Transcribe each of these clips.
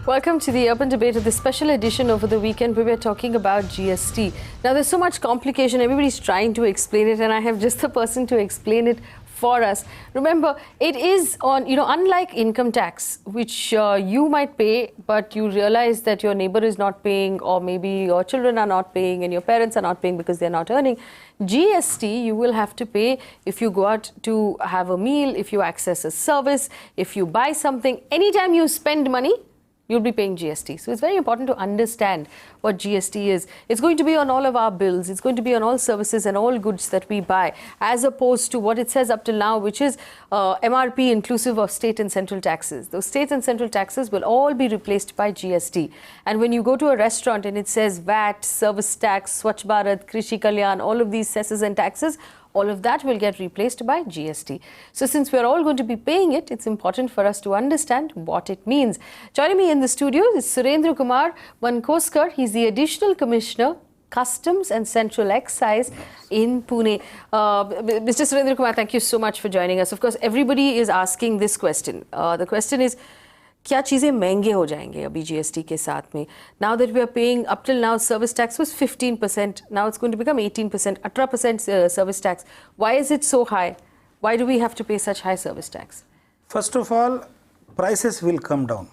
Welcome to the Urban Debate of this special edition over the weekend where we're talking about GST. Now there's so much complication, everybody's trying to explain it and I have just the person to explain it for us. Remember, it is on, unlike income tax, which you might pay, but you realize that your neighbor is not paying, or maybe your children are not paying and your parents are not paying because they're not earning. GST, you will have to pay if you go out to have a meal, if you access a service, if you buy something, anytime you spend money, you'll be paying GST. So it's very important to understand what GST is. It's going to be on all of our bills. It's going to be on all services and all goods that we buy, as opposed to what it says up till now, which is MRP inclusive of state and central taxes. Those state and central taxes will all be replaced by GST. And when you go to a restaurant and it says VAT, service tax, Swachh Bharat, Krishi Kalyan, all of these cesses and taxes, all of that will get replaced by GST. So since we're all going to be paying it, it's important for us to understand what it means. Joining me in the studio is Surendra Mansokar. He's the Additional Commissioner, Customs and Central Excise in Pune. Mr. Surendra Kumar, thank you so much for joining us. Of course, everybody is asking this question. The question is, क्या चीज़ें महंगे हो जाएंगे अभी GST के साथ में? Now that we are paying, up till now service tax was 15%, now it's going to become 18%, 18% service tax. Why is it so high? Why do we have to pay such high service tax? First of all, prices will come down.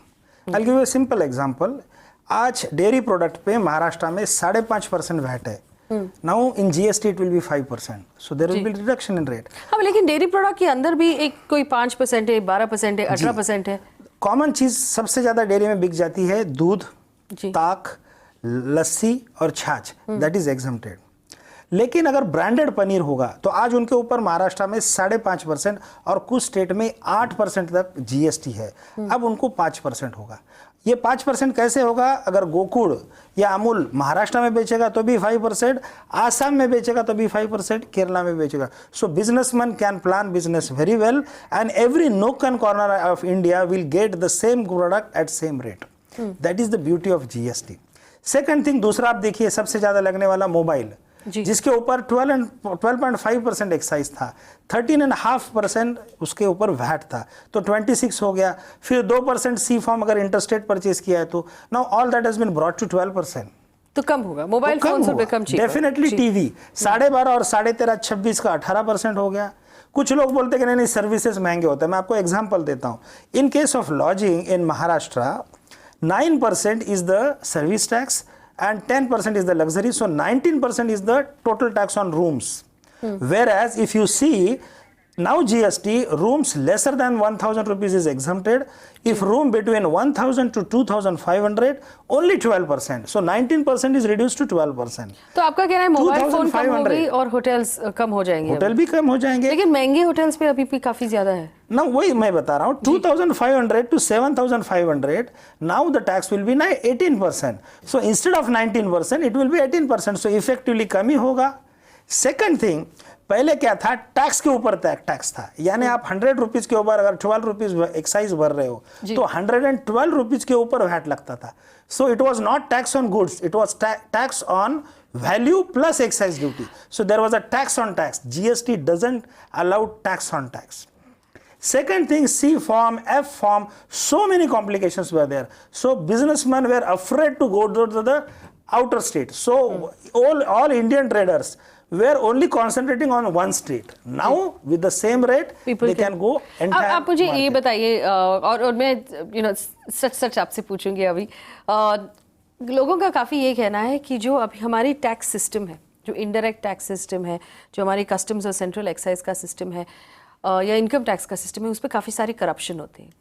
I'll give you a simple example. आज dairy product पे महाराष्ट्र में 5.5% VAT है. Now in GST it will be 5%. So there will be reduction in rate. हाँ, लेकिन dairy product के अंदर भी एक कोई 5% है, 12% है, 18% है. कॉमन चीज सबसे ज्यादा डेयरी में बिक जाती है दूध, ताक, लस्सी और छाछ, दैट इज एग्जम्प्टेड. लेकिन अगर ब्रांडेड पनीर होगा तो आज उनके ऊपर महाराष्ट्र में 5.5% और कुछ स्टेट में 8% तक GST है. अब उनको 5% होगा. ये 5% कैसे होगा? अगर गोकुल या अमूल महाराष्ट्र में बेचेगा तो भी 5%, आसाम में बेचेगा तो भी 5%, केरला में बेचेगा. So businessman can plan business very well and every nook and corner of India will get the same product at same rate. That is the beauty of GST. Second thing, दूसरा आप देखिए सबसे ज्यादा लगने वाला मोबाइल, जिसके ऊपर 12.5% excise था, 13.5% उसके ऊपर वैट था, तो 26 हो गया. फिर 2% सी फॉर्म अगर इंटरस्टेट परचेज किया है तो now all that has been brought to 12%. तो कम होगा. मोबाइल फोन से कम चीप. डेफिनेटली टीवी 12.5 और 13.5 26 का 18% हो गया. कुछ लोग बोलते कि नहीं सर्विसेज महंगे होते हैं. मैं आपको एग्जांपल देता हूं. In case of lodging in Maharashtra 9% is the service tax and 10% is the luxury, so 19% is the total tax on rooms. Whereas if you see now GST, rooms lesser than 1,000 rupees is exempted. If room between 1,000 to 2,500, only 12%. So 19% is reduced to 12%. तो आपका कहना है mobile phone कम होगी और hotels कम हो जाएंगे. Hotel भी कम हो जाएंगे, लेकिन महंगे होटल्स पे अभी भी काफी ज्यादा है ना. वही मैं बता रहा हूँ, 2,500 to 7,500. Now the tax will be 18%. So instead of 19%, it will be 18%. So effectively कम ही होगा. सेकंड थिंग, पहले क्या था? टैक्स के ऊपर टैक्स था, यानी आप 100 रुपीज के ऊपर अगर 12 रुपीज एक्साइज भर रहे हो तो 112 रुपीज के ऊपर वैट लगता था. So it was not tax on goods, it was tax on value plus excise duty. So there was a tax on tax. GST doesn't allow tax on tax. Second thing, C form, F form, so many complications were there. So businessmen were afraid to go to the outer state. So all Indian traders were only concentrating on one state. Now with the same rate, they can go entire. आप मुझे ये बताइए, और मैं सच आपसे पूछूंगी अभी. लोगों का काफ़ी ये कहना है कि जो अभी हमारी टैक्स सिस्टम है, जो इनडायरेक्ट टैक्स सिस्टम है, जो हमारी कस्टम्स और सेंट्रल एक्साइज का सिस्टम है या इनकम टैक्स का सिस्टम है, उस पर काफ़ी सारे करप्शन होते हैं.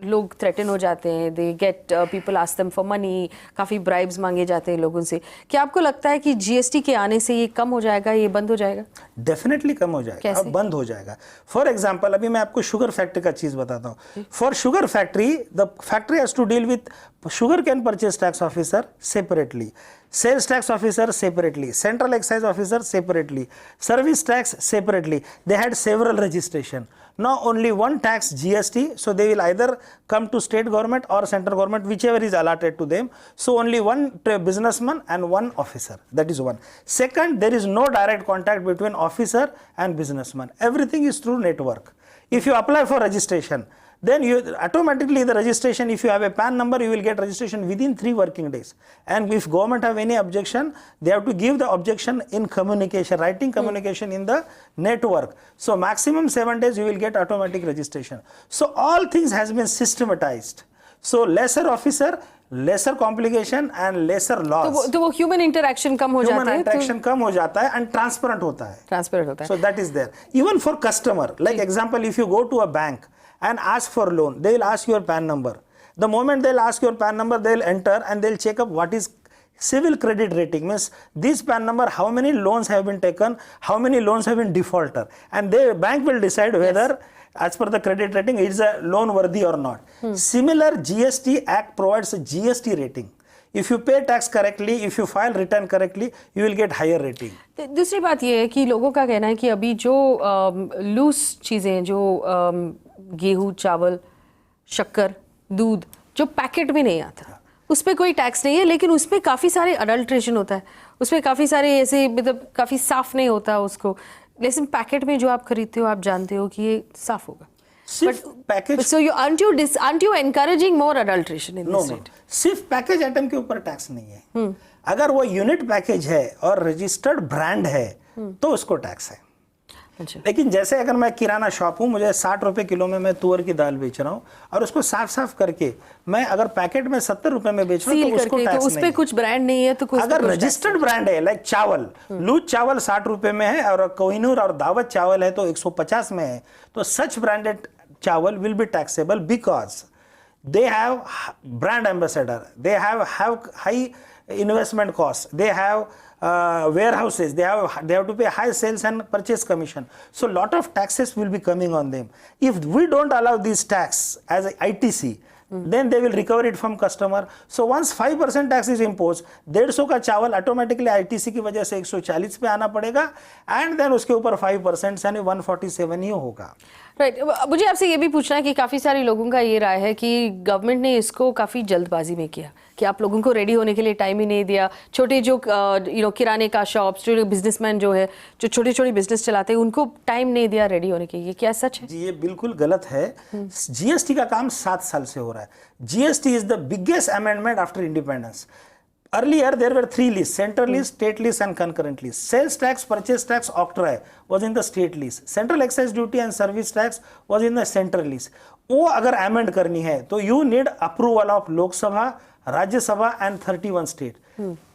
लोग थ्रेटन हो जाते हैं, they get people ask them for money, काफ़ी ब्राइब्स मांगे जाते हैं लोगों से. क्या आपको लगता है कि GST के आने से ये कम हो जाएगा, ये बंद हो जाएगा? डेफिनेटली कम हो जाएगा, अब बंद हो जाएगा. फॉर एग्जाम्पल, अभी मैं आपको शुगर फैक्ट्री का चीज बताता हूँ. For sugar factory, the factory has to deal with sugar cane purchase tax officer separately, sales tax officer separately, central excise officer separately, service tax separately. They had several registration. Now only one tax, GST, so they will either come to state government or central government, whichever is allotted to them. So only one businessman and one officer. That is one. Second, there is no direct contact between officer and businessman. Everything is through network. If you apply for registration, then you automatically the registration, if you have a PAN number, you will get registration within 3 working days. And if government have any objection, they have to give the objection in communication, writing communication in the network. So maximum 7 days you will get automatic registration. So all things has been systematized. So lesser officer, lesser complication and lesser loss. तो वो human interaction कम हो जाता है. Human interaction कम हो जाता है and transparent होता है. Transparent होता है. So that is there. Even for customer, like example, if you go to a bank and ask for loan, they will ask your PAN number. The moment they'll ask your PAN number, they'll enter and they'll check up what is civil credit rating, means this PAN number, how many loans have been taken, how many loans have been defaulter, and the bank will decide whether as per the credit rating it is a loan worthy or not. Similar, GST Act provides a GST rating. If you pay tax correctly, if you file return correctly, you will get higher rating. दूसरी बात ये है कि लोगों का कहना है कि अभी जो लूज चीज़ें, जो गेहूँ, चावल, शक्कर, दूध, जो पैकेट में नहीं आता, उस पर कोई टैक्स नहीं है, लेकिन उस पर काफ़ी सारे अडल्ट्रेशन होता है, उस पर काफ़ी सारे ऐसे, मतलब काफ़ी साफ नहीं होता उसको, लेकिन पैकेट में जो आप खरीदते हो आप जानते हो कि ये साफ होगा. सिर्फ package. So aren't you encouraging more adulteration in this state? सिर्फ पैकेज आइटम के ऊपर टैक्स नहीं है. अगर वो यूनिट पैकेज है और रजिस्टर्ड ब्रांड है तो उसको टैक्स है. अच्छा. लेकिन जैसे अगर मैं किराना शॉप हूँ, मुझे 60 रुपए किलो में मैं तुअर की दाल बेच रहा हूँ और उसको साफ साफ करके मैं अगर पैकेट में 70 रुपए में बेच रहा हूँ तो उसको टैक्स तो उस पे कुछ ब्रांड नहीं है तो कुछ. अगर रजिस्टर्ड ब्रांड है, लाइक चावल, लूज चावल 60 रुपए में है और कोहिनूर और दावत चावल है तो 150 में है, तो सच ब्रांडेड चावल will be taxable because they have brand ambassador, they have high investment costs, they have warehouses, they have to pay high sales and purchase commission. So lot of taxes will be coming on them. If we don't allow this tax as a ITC, then they will recover it from customer. So once 5% tax is imposed, 150 का चावल automatically ITC की वजह से 140 पे आना पड़ेगा and then उसके ऊपर 5% यानी 147 ही होगा. राइट. मुझे आपसे ये भी पूछना है कि काफ़ी सारे लोगों का ये राय है कि गवर्नमेंट ने इसको काफ़ी जल्दबाजी में किया, कि आप लोगों को रेडी होने के लिए टाइम ही नहीं दिया. छोटे जो किराने का शॉप्स, जो बिजनेसमैन जो है, जो छोटे छोटे बिजनेस चलाते हैं, उनको टाइम नहीं दिया रेडी होने के लिए. क्या सच है? जी, ये बिल्कुल गलत है. GST का काम 7 साल से हो रहा है. GST is the biggest amendment after independence. Earlier there were 3 lists: central list, state list and concurrent list. Sales tax, purchase tax, octroi was in the state list. Central excise duty and service tax was in the central list. वो अगर amend करनी है तो you need approval of लोक सभा, राज्य सभा and 31 state.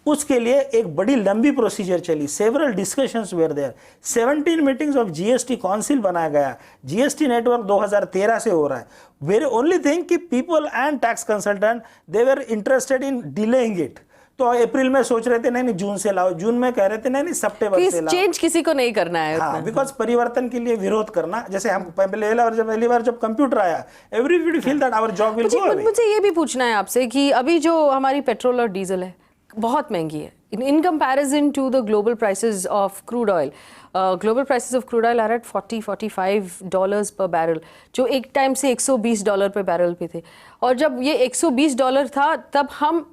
उसके लिए एक बड़ी लंबी प्रोसीजर चली. Several discussions were there. 17 meetings of GST council बनाया गया. GST network 2013 से हो रहा है. Very only thing कि people and tax consultant they were interested in delaying it. तो अप्रैल में सोच रहे थे नहीं जून से लाओ, जून में कह रहे थे नहीं सितंबर से लाओ. चेंज किसी को नहीं करना है. हाँ, बिकॉज परिवर्तन के लिए विरोध करना. जैसे हम पहली बार जब कंप्यूटर आया, everybody feel that our job will go away. मुझे ये भी पूछना है आपसे कि अभी जो हमारी पेट्रोल और डीजल है बहुत महंगी है in comparison to the global prices of crude oil. Global prices of crude oil are at $40-45 per barrel, जो एक टाइम से $120 per barrel पे थे. और जब ये $120 था तब हम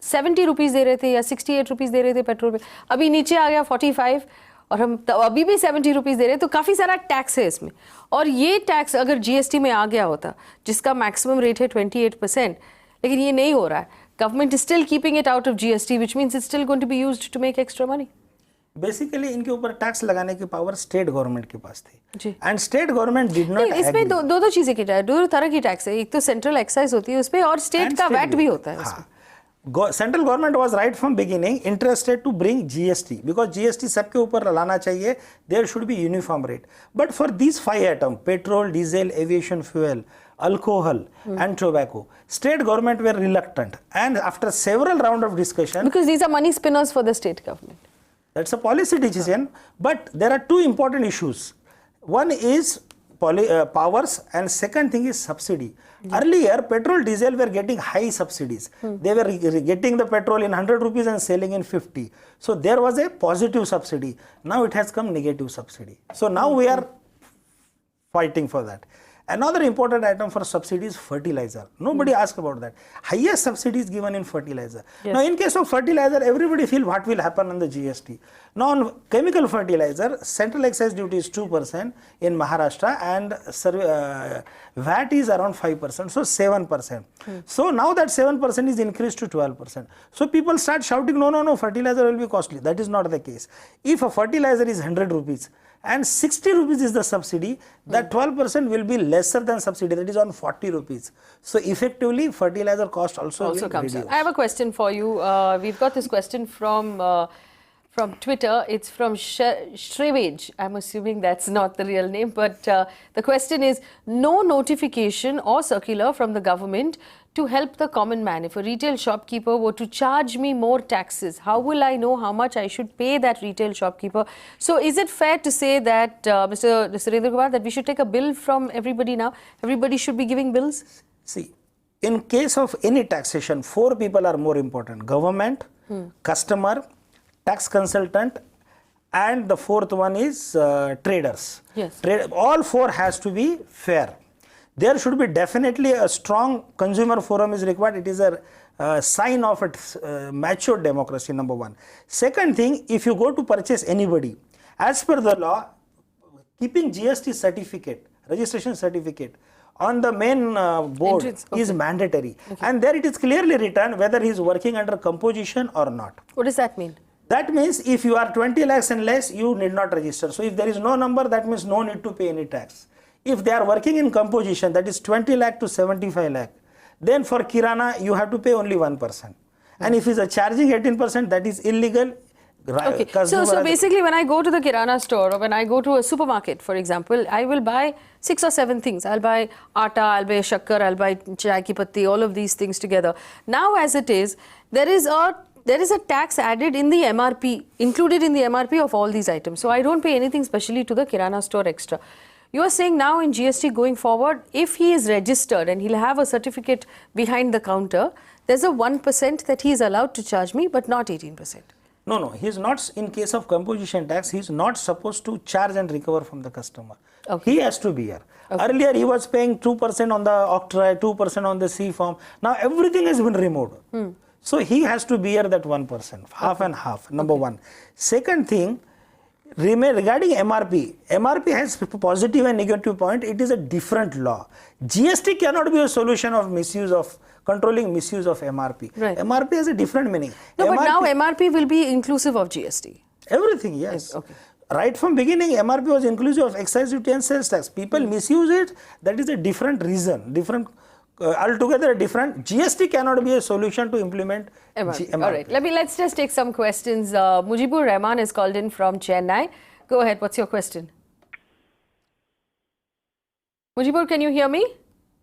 70 रुपीज़ दे रहे थे या 68 रुपीज़ दे रहे थे पेट्रोल पे. अभी नीचे आ गया 45 और हम अभी भी 70 रुपीज़ दे रहे हैं. तो काफ़ी सारा टैक्स है इसमें. और ये टैक्स अगर GST में आ गया होता, जिसका मैक्सिमम रेट है 28%, लेकिन ये नहीं हो रहा है. Government is still keeping it out of GST, which means it's still going to be used to make extra money. Basically इनके ऊपर टैक्स लगाने की पावर स्टेट गवर्नमेंट के पास थी and state government did not. इसमें दो चीज़ें की जाए, 2 तरह की टैक्स है. एक तो सेंट्रल एक्साइज होती है उस पर और स्टेट का वैट भी होता है उसमें. Central government was right from beginning interested to bring GST because GST सबके ऊपर लाना चाहिए. There should be uniform rate. But for these 5 item, petrol, diesel, aviation fuel, alcohol and tobacco, state government were reluctant, and after several round of discussion, because these are money spinners for the state government, that's a policy decision. But there are 2 important issues. One is powers and second thing is subsidy. Earlier petrol, diesel were getting high subsidies. They were getting the petrol in 100 rupees and selling in 50. So there was a positive subsidy. Now it has come negative subsidy. So now we are fighting for that. Another important item for subsidy is fertilizer. Nobody asks about that. Highest subsidy is given in fertilizer. Yes. Now, in case of fertilizer, everybody feel what will happen on the GST. Now, on chemical fertilizer, central excise duty is 2% in Maharashtra, and VAT is around 5%, so 7%. So now that 7% is increased to 12%. So people start shouting, no, fertilizer will be costly. That is not the case. If a fertilizer is 100 rupees, and 60 rupees is the subsidy, that 12% will be lesser than subsidy, that is on 40 rupees. So effectively, fertilizer cost also will comes reduce. down. I have a question for you. We've got this question from Twitter. It's from Shrevage. I'm assuming that's not the real name, but the question is, no notification or circular from the government to help the common man. If a retail shopkeeper were to charge me more taxes, how will I know how much I should pay that retail shopkeeper? So is it fair to say that, Mr. Surendra, that we should take a bill from everybody now? Everybody should be giving bills? See, in case of any taxation, 4 people are more important: government, customer, tax consultant, and the 4th one is traders. Yes. All 4 has to be fair. There should be definitely a strong consumer forum is required. It is a sign of a mature democracy, number 1. Second thing, if you go to purchase anybody, as per the law, keeping GST certificate, registration certificate on the main board is mandatory. And there it is clearly written whether he is working under composition or not. What does that mean? That means if you are 20 lakhs and less, you need not register. So if there is no number, that means no need to pay any tax. If they are working in composition, that is 20 lakh to 75 lakh, then for Kirana, you have to pay only 1%. And if he is charging 18%, that is illegal. Okay. So basically, when I go to the Kirana store or when I go to a supermarket, for example, I will buy 6 or 7 things. I'll buy atta, I'll buy shakkar, I'll buy chai ki patti, all of these things together. Now, as it is, there is a tax added in the MRP, included in the MRP of all these items. So I don't pay anything specially to the Kirana store extra. You are saying now in GST going forward, if he is registered and he'll have a certificate behind the counter, there's a 1% that he is allowed to charge me, but not 18%. No, he is not, in case of composition tax, he is not supposed to charge and recover from the customer. Okay. He has to bear. Okay. Earlier, he was paying 2% on the octroi, 2% on the C form. Now, everything has been removed. So, he has to bear that 1%, half and half, number 1. Second thing, regarding MRP, MRP has positive and negative point. It is a different law. GST cannot be a solution of controlling misuse of MRP. Right. MRP has a different meaning. No, but now MRP will be inclusive of GST. Everything, yes. Okay. Right from beginning, MRP was inclusive of excise duty and sales tax. People misuse it. That is a different reason, altogether different. GST cannot be a solution to implement MRP. All right. Let's just take some questions. Mujibur Rahman is called in from Chennai. Go ahead. What's your question? Mujibur, can you hear me?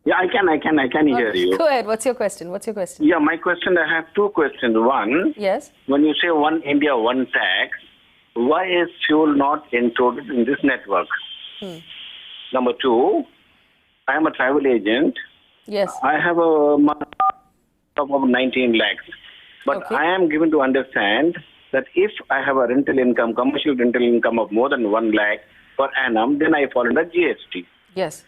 Yeah, I can hear you. Go ahead. What's your question? Yeah, my question, I have 2 questions. One, yes. When you say one India, one tax, why is fuel not included in this network? Number 2, I am a travel agent. Yes. I have a money of 19 lakhs. But I am given to understand that if I have a rental income, commercial rental income of more than 1 lakh per annum, then I fall under GST. Yes.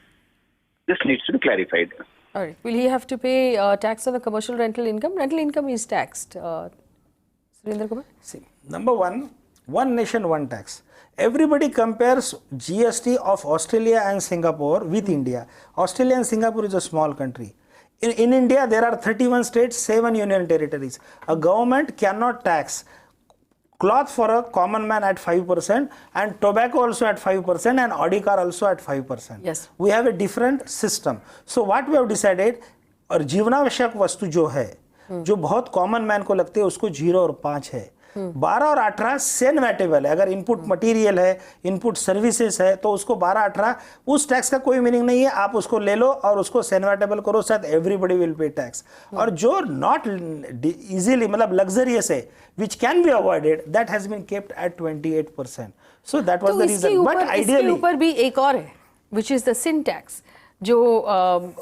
This needs to be clarified. All right. Will he have to pay tax on the commercial rental income? Rental income is taxed. Surendra Kumar? See, number 1, one nation, one tax. Everybody compares GST of Australia and Singapore with India. Australia and Singapore is a small country. In India, there are 31 states, 7 union territories. A government cannot tax cloth for a common man at 5% and tobacco also at 5% and Audi car also at 5%. Yes. We have a different system. So what we have decided, और जीवनावश्यक वस्तु जो है, जो बहुत common man को लगते हैं उसको 0 और 5 है. 12 और 18 सेन वैटेबल है. अगर इनपुट मटेरियल है, इनपुट सर्विसेज है, तो उसको 12-18 उस टैक्स का कोई मीनिंग नहीं है. आप उसको ले लो और उसको सेन वैटेबल करो, साथ एवरीबडी विल पे टैक्स. और जो नॉट इजीली मतलब लग्जरियस है, which can be avoided, that has been kept at 28%. So that was the reason. But ideally इसके ऊपर भी एक और है, which is the sin tax, जो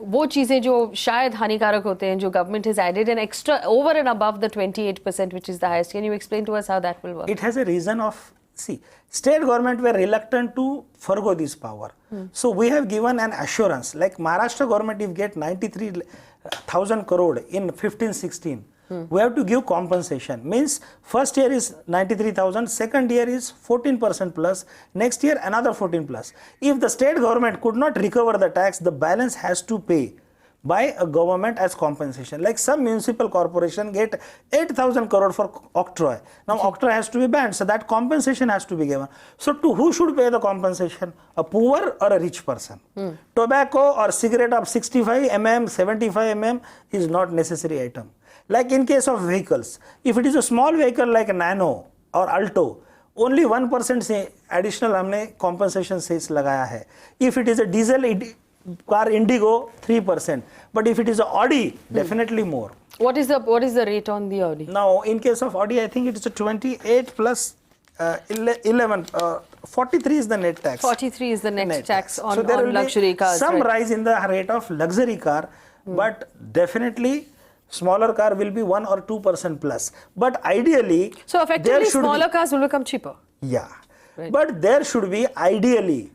वो चीज़ें जो शायद हानिकारक होते हैं, जो government has added an extra over and above the 28% which is the highest. Can you explain to us how that will work? It has a reason of See, state government were reluctant to forgo this power. So we have given an assurance, like Maharashtra government if get 93,000 crore in 15-16, we have to give compensation. Means first year is 93,000, second year is 14% plus, next year another 14 plus. If the state government could not recover the tax, the balance has to pay by a government as compensation. Like some municipal corporation get 8,000 crore for octroi. Now octroi has to be banned, so that compensation has to be given. So to who should pay the compensation? A poor or a rich person? Tobacco or cigarette of 65 mm, 75 mm is not necessary item. Like in case of vehicles, if it is a small vehicle like a Nano or Alto, only 1% से additional हमने compensation cess लगाया है. If it is a diesel car Indigo, 3%. But if it is an Audi, definitely more. What is the rate on the Audi? Now, in case of Audi, I think it is a 28 plus 11. 43 is the net tax. 43 is the net tax on, so there will luxury be cars. Some right. rise in the rate of luxury car, but definitely smaller car will be 1 or 2% plus. But ideally, so effectively, smaller cars will become cheaper. Yeah, right. But there should be ideally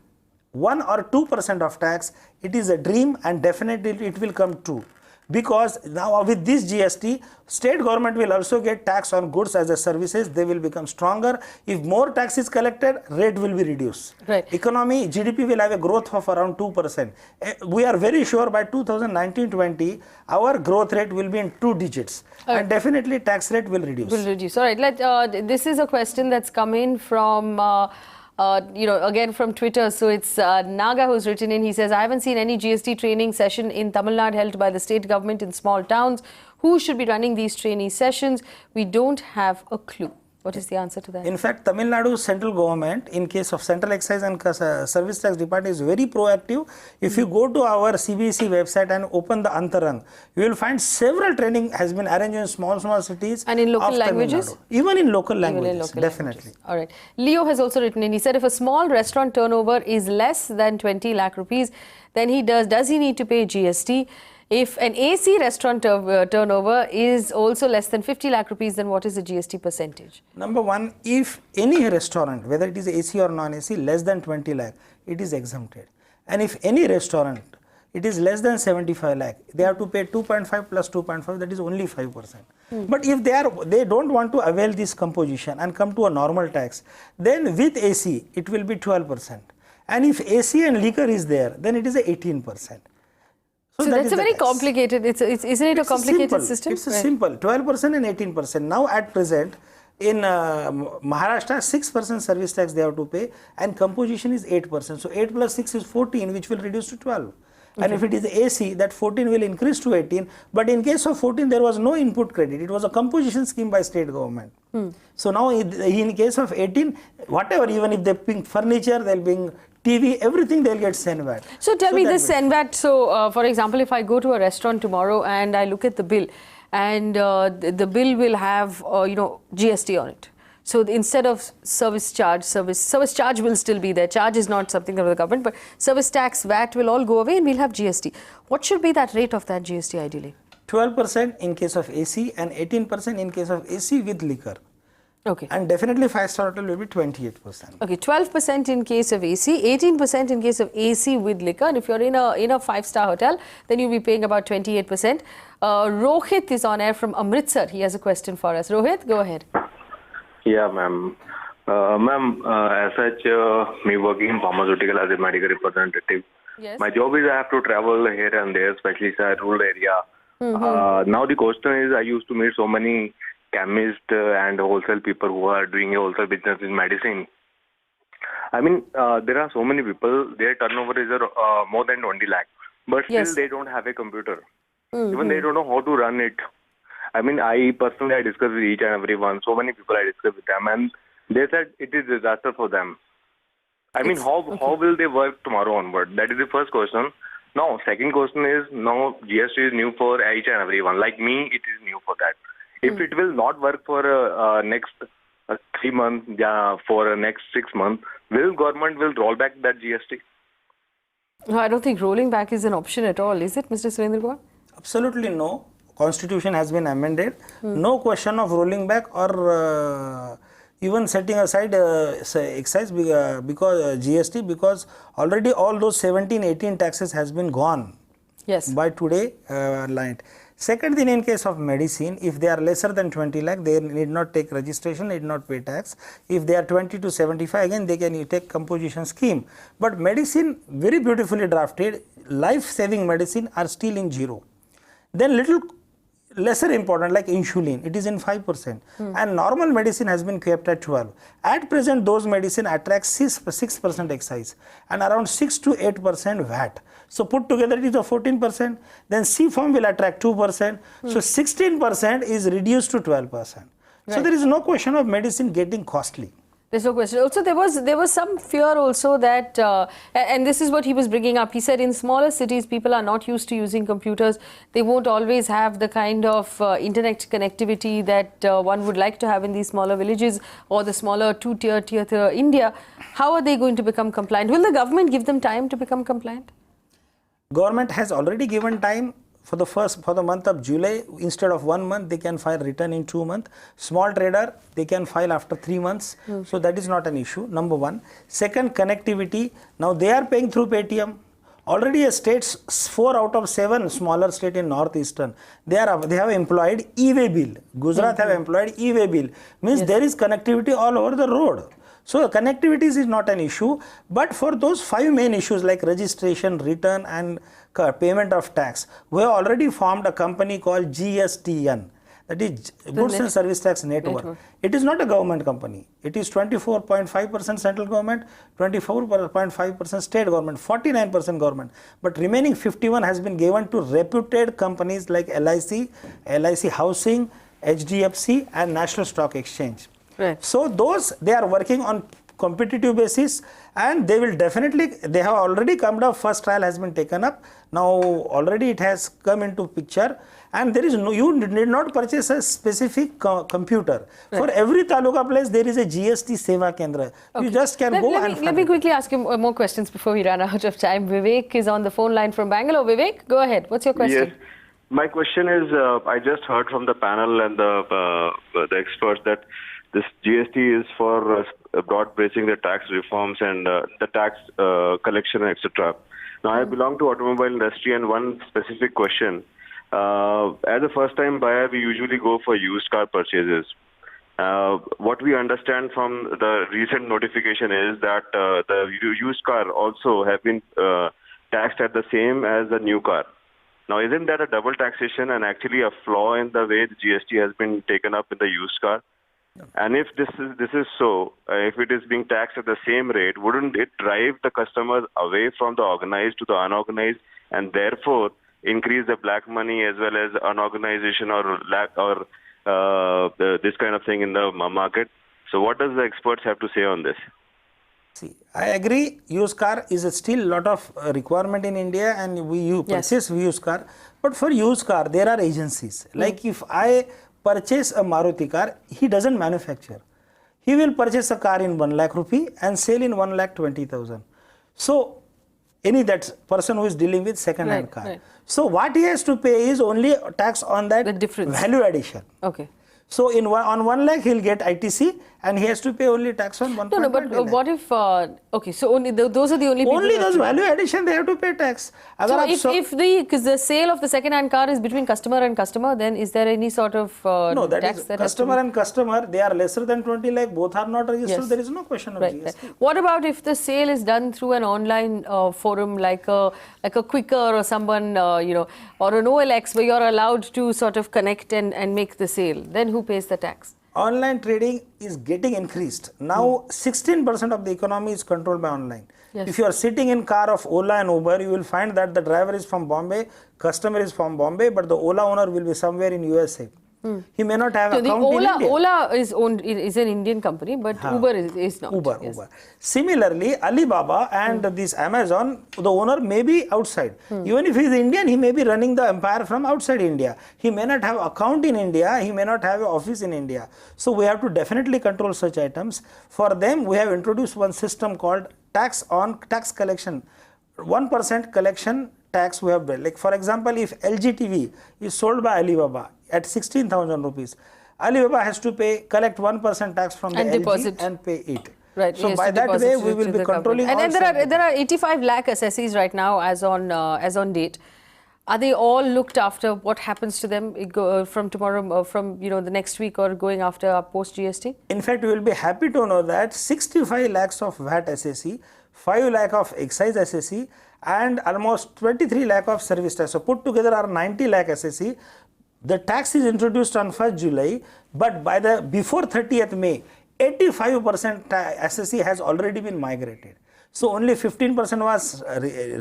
1 or 2% of tax. It is a dream and definitely it will come true, because now with this GST, state government will also get tax on goods as a services. They will become stronger. If more tax is collected, rate will be reduced. Right. Economy, GDP will have a growth of around 2%. We are very sure by 2019-20, our growth rate will be in 2 digits. Right. And definitely tax rate will reduce. All right. This is a question that's come in from again from Twitter. So it's Naga who's written in. He says, I haven't seen any GST training session in Tamil Nadu held by the state government in small towns. Who should be running these training sessions? We don't have a clue. What is the answer to that? In fact, Tamil Nadu central government, in case of central excise and service tax department, is very proactive. If you go to our CBC website and open the Antarang, you will find several training has been arranged in small cities. And in local languages? Even in local languages, definitely. All right. Leo has also written in. He said, if a small restaurant turnover is less than 20 lakh rupees, then does he need to pay GST? If an AC restaurant turnover is also less than 50 lakh rupees, then what is the GST percentage? Number one, if any restaurant, whether it is AC or non-AC, less than 20 lakh, it is exempted. And if any restaurant, it is less than 75 lakh, they have to pay 2.5 plus 2.5, that is only 5%. But if they don't want to avail this composition and come to a normal tax, then with AC, it will be 12%. And if AC and liquor is there, then it is 18%. So that's a very complicated, isn't it a complicated system? It's a simple, 12% and 18%. Now at present, in Maharashtra, 6% service tax they have to pay and composition is 8%. So 8 plus 6 is 14, which will reduce to 12. Okay. And if it is AC, that 14 will increase to 18. But in case of 14, there was no input credit. It was a composition scheme by state government. So now in case of 18, whatever, even if they bring furniture, they'll bring TV, everything they'll get SENVAT. So tell me this SENVAT, so for example, if I go to a restaurant tomorrow and I look at the bill and the bill will have, GST on it. So instead of service charge will still be there. Charge is not something of the government, but service tax, VAT will all go away and we'll have GST. What should be that rate of that GST ideally? 12% in case of AC and 18% in case of AC with liquor. Okay. And definitely 5-star hotel will be 28%. Okay, 12% in case of AC, 18% in case of AC with liquor. And if you're in a 5-star hotel, then you'll be paying about 28%. Rohit is on air from Amritsar. He has a question for us. Rohit, go ahead. Yeah, ma'am. Ma'am, as such, me working in pharmaceutical as a medical representative. Yes. My job is I have to travel here and there, especially in rural area. Now the question is, I used to meet so many chemists and wholesale people who are doing a wholesale business in medicine. I mean, there are so many people, their turnover is more than 20 lakh, but still they don't have a computer. Even they don't know how to run it. I mean, I personally discussed with each and every one, so many people I discussed with them, and they said it is disaster for them. I mean, how will they work tomorrow onward? That is the first question. Now, second question is, now GST is new for each and everyone. Like me, it is new for that. If it will not work for next 3 months, for next 6 months, will government will roll back that GST? No, I don't think rolling back is an option at all, is it, Mr. Surendra? Absolutely no. Constitution has been amended. No question of rolling back or even setting aside excise because GST, because already all those 17, 18 taxes has been gone. Yes. By today night. Second thing, in case of medicine, if they are lesser than 20 lakh, they need not take registration, need not pay tax. If they are 20 to 75, again they can take composition scheme. But medicine, very beautifully drafted, life-saving medicine are still in 0. Then little lesser important like insulin, it is in 5%, and normal medicine has been kept at 12. At present, those medicine attracts 6% excise and around 6 to 8% VAT. So put together it is a 14%. Then C form will attract 2%. So 16% is reduced to 12%. Right. So there is no question of medicine getting costly. There's no question. Also, there was some fear also that, and this is what he was bringing up. He said in smaller cities, people are not used to using computers. They won't always have the kind of internet connectivity that one would like to have in these smaller villages or the smaller tier India. How are they going to become compliant? Will the government give them time to become compliant? Government has already given time. For the month of July, instead of 1 month, they can file return in 2 months. Small trader, they can file after 3 months. So that is not an issue, number one. Second, connectivity. Now they are paying through Paytm. Already a states, 4 out of 7 smaller state in northeastern, they have employed e-way bill. Gujarat have employed e-way bill. Means there is connectivity all over the road. So connectivity is not an issue, but for those 5 main issues like registration, return and payment of tax, we have already formed a company called GSTN, that is Goods and Service Tax Network. It is not a government company. It is 24.5% central government, 24.5% state government, 49% government. But remaining 51 has been given to reputed companies like LIC Housing, HDFC and National Stock Exchange. Right. So those, they are working on competitive basis, and they will definitely, they have already come up, first trial has been taken up. Now already it has come into picture, and there is no, you need not purchase a specific computer. Right. For every taluka place there is a GST Seva Kendra. Okay. You just can go and let me quickly ask you more questions before we run out of time. Vivek is on the phone line from Bangalore. Vivek, go ahead. What's your question? Yes. My question is, I just heard from the panel and the experts that this GST is for broad-basing the tax reforms and the tax collection, etc. Now, I belong to automobile industry, and one specific question. As a first-time buyer, we usually go for used car purchases. What we understand from the recent notification is that the used car also have been taxed at the same as the new car. Now, isn't that a double taxation and actually a flaw in the way the GST has been taken up in the used car? And if this is so, if it is being taxed at the same rate, wouldn't it drive the customers away from the organized to the unorganized, and therefore increase the black money as well as unorganization or this kind of thing in the market? So what does the experts have to say on this? See, I agree, used car is still a lot of requirement in India, and we purchase used car. But for used car, there are agencies. Like if I purchase a Maruti car, he doesn't manufacture. He will purchase a car in 1 lakh rupee and sell in 1,20,000. So that person who is dealing with second-hand car. Right. So what he has to pay is only tax on that value addition. Okay. So on 1 lakh he'll get ITC, and he has to pay only tax on 1.5 lakh. No, but what if, okay, so only those are the only people. Only those value addition they have to pay tax. So because the sale of the second hand car is between customer and customer, then is there any sort of no, that tax is that customer and customer, they are lesser than 20 lakh, both are not registered, there is no question of GST. Right. What about if the sale is done through an online forum like a Quicker or someone, or an OLX, where you're allowed to sort of connect and make the sale? Then who pays the tax? Online trading is getting increased. Now 16% of the economy is controlled by online. Yes. If you are sitting in car of Ola and Uber, you will find that the driver is from Bombay, customer is from Bombay, but the Ola owner will be somewhere in USA. He may not have account in India. Ola is an Indian company, but Uber is not. Uber. Similarly, Alibaba and this Amazon, the owner may be outside. Even if he is Indian, he may be running the empire from outside India. He may not have account in India. He may not have an office in India. So we have to definitely control such items. For them, we have introduced one system called tax collection. 1% collection tax we have built. Like for example, if LG TV is sold by Alibaba at 16,000 rupees, Alibaba has to collect 1% tax from the And LG deposit. and pay it. Right. So by that way, we will be controlling. And there are 85 lakh assessees right now as on date. Are they all looked after? What happens to them from tomorrow, from the next week, or going after post GST? In fact, we will be happy to know that 65 lakhs of VAT SSE, 5 lakh of excise SSE, and almost 23 lakh of service tax. So put together are 90 lakh SSE. The tax is introduced on 1st July, but before 30th May, 85% SSE has already been migrated. So only 15% was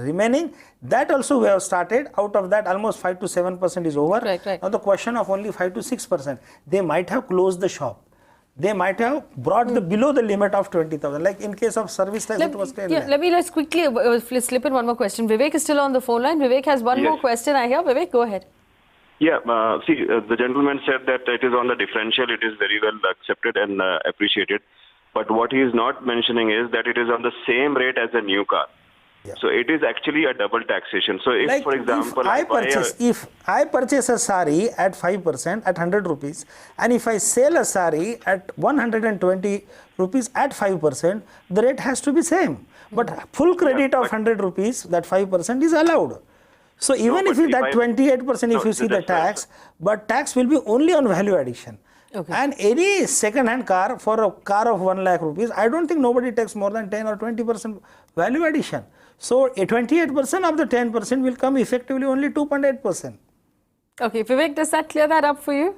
remaining. That also we have started. Out of that, almost 5 to 7% is over. Right. Now the question of only 5 to 6%, they might have closed the shop. They might have brought the below the limit of 20,000. Like in case of service tax, it was 10 lakh. Let's quickly slip in one more question. Vivek is still on the phone line. Vivek has one more question. I hear. Vivek, go ahead. Yeah, the gentleman said that it is on the differential. It is very well accepted and appreciated. But what he is not mentioning is that it is on the same rate as a new car. Yeah. So it is actually a double taxation. So if, for example, if I purchase a sari at 5% at 100 rupees, and if I sell a sari at 120 rupees at 5%, the rate has to be same. But full credit of 100 rupees, that 5% is allowed. So even if that 28%, if you see the tax, but tax will be only on value addition. Okay. And any second-hand car, for a car of 1 lakh rupees, I don't think nobody takes more than 10 or 20% value addition. So 28% of the 10% will come effectively only 2.8%. Okay, Vivek, does that clear that up for you?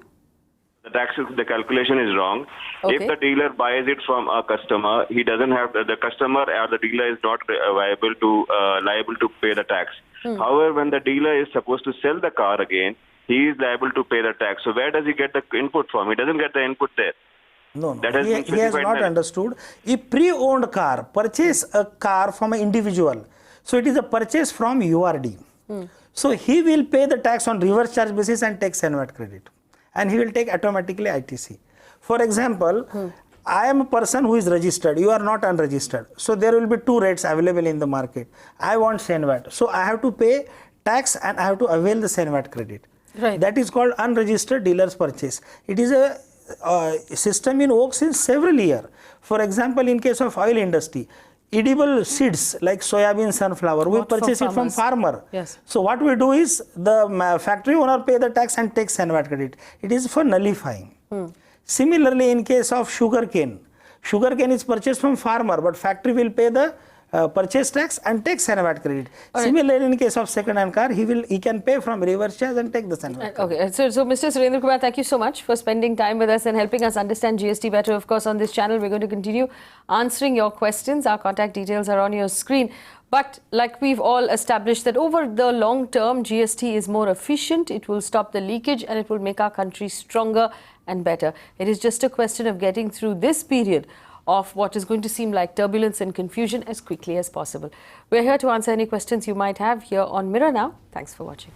The calculation is wrong. Okay. If the dealer buys it from a customer, he doesn't have the customer or the dealer is not liable to pay the tax. However, when the dealer is supposed to sell the car again, he is liable to pay the tax. So where does he get the input from? He doesn't get the input there. No. He has not understood. A pre-owned car, purchase a car from an individual. So it is a purchase from URD. So he will pay the tax on reverse charge basis and take VAT credit. And he will take automatically ITC. For example, I am a person who is registered. You are not unregistered. So there will be two rates available in the market. I want VAT. So I have to pay tax and I have to avail the VAT credit. Right. That is called unregistered dealer's purchase. It is a system in work since several years. For example, in case of oil industry, edible seeds like soybean, sunflower, we purchase it from farmer. Yes. So what we do is the factory owner pay the tax and takes VAT credit. It is for nullifying. Similarly, in case of sugarcane is purchased from farmer, but factory will pay the purchase tax and take VAT credit. Similarly, in case of second-hand car, he can pay from reverse charge and take the VAT credit. Okay, so Mr. Surendra Kumar, thank you so much for spending time with us and helping us understand GST better. Of course, on this channel, we're going to continue answering your questions. Our contact details are on your screen. But like we've all established that over the long term, GST is more efficient. It will stop the leakage and it will make our country stronger and better. It is just a question of getting through this period of what is going to seem like turbulence and confusion as quickly as possible. We're here to answer any questions you might have here on Mirror Now. Thanks for watching.